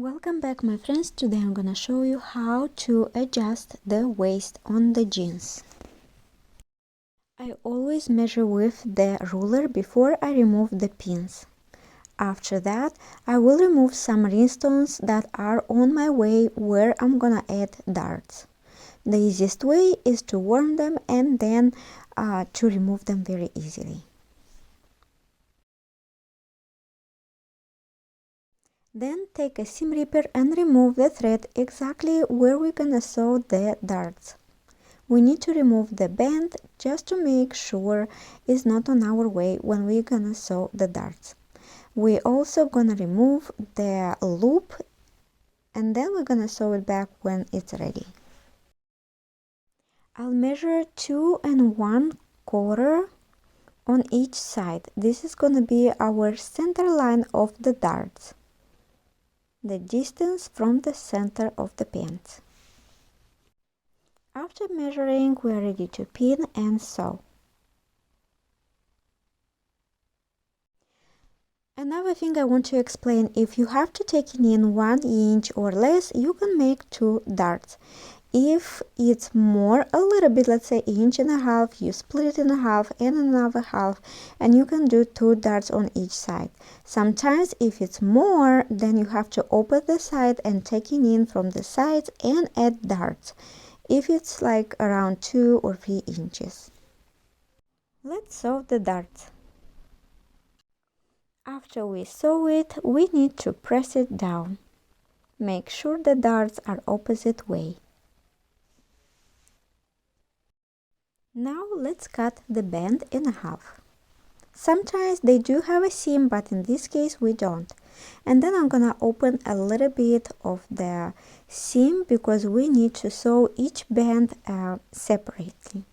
Welcome back, my friends. Today I'm gonna show you how to adjust the waist on the jeans. I always measure with the ruler before I remove the pins. After that, I will remove some rhinestones that are on my way where I'm gonna add darts. The easiest way is to warm them and then to remove them very easily. Then take a seam ripper and remove the thread exactly where we're gonna sew the darts. We need to remove the band just to make sure it's not on our way when we're gonna sew the darts. We're also gonna remove the loop and then we're gonna sew it back when it's ready. I'll measure 2 1/4 on each side. This is gonna be our center line of the darts, the distance from the center of the pants. After measuring, we are ready to pin and sew. Another thing I want to explain, if you have to take in 1 inch or less, you can make 2 darts. If it's more, a little bit, let's say 1.5 inches, you split it in half and another half, and you can do 2 darts on each side. Sometimes if it's more, then you have to open the side and take it in from the sides and add darts, if it's like around 2 or 3 inches. Let's sew the darts. After we sew it, we need to press it down. Make sure the darts are opposite way. Now let's cut the band in half. Sometimes they do have a seam, but in this case we don't. And then I'm gonna open a little bit of the seam because we need to sew each band separately.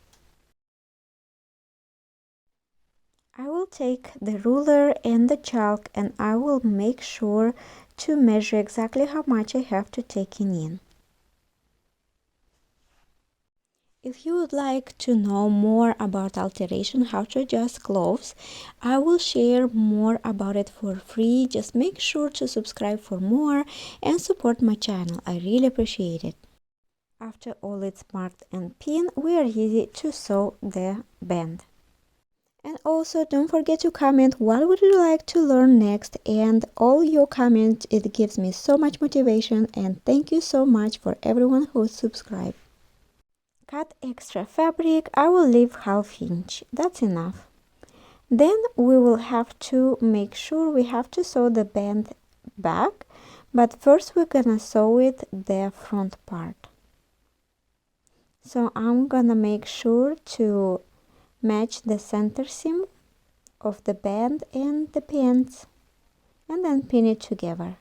I will take the ruler and the chalk and I will make sure to measure exactly how much I have to take in. If you would like to know more about alteration, how to adjust clothes, I will share more about it for free. Just make sure to subscribe for more and support my channel. I really appreciate it. After all it's marked and pinned, we are ready to sew the band. And also don't forget to comment what would you like to learn next, and all your comments, it gives me so much motivation, and thank you so much for everyone who subscribed. Cut extra fabric, I will leave 1/2 inch, that's enough. Then we will have to make sure we have to sew the band back, but first we're gonna sew it the front part. So I'm gonna make sure to match the center seam of the band and the pants and then pin it together.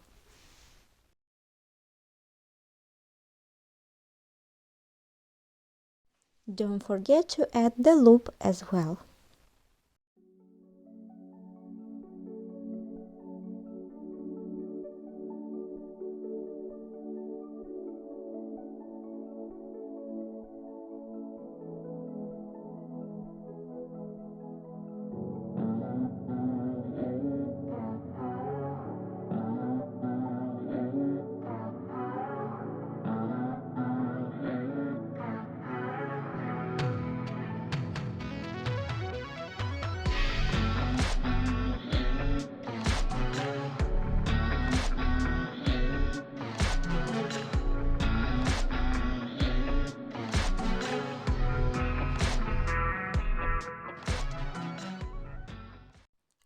Don't forget to add the loop as well.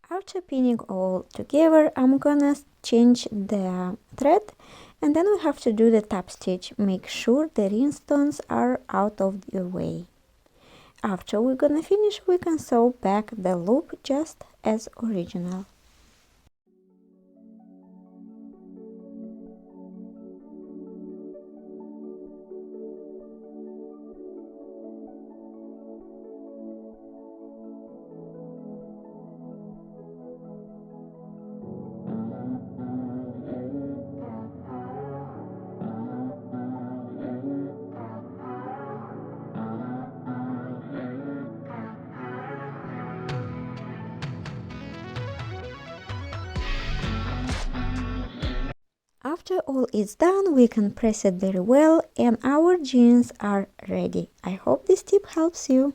After pinning all together, I'm gonna change the thread and then we have to do the top stitch. Make sure the rhinestones are out of the way. After we're gonna finish, we can sew back the loop just as original. After all is done, we can press it very well and our jeans are ready. I hope this tip helps you.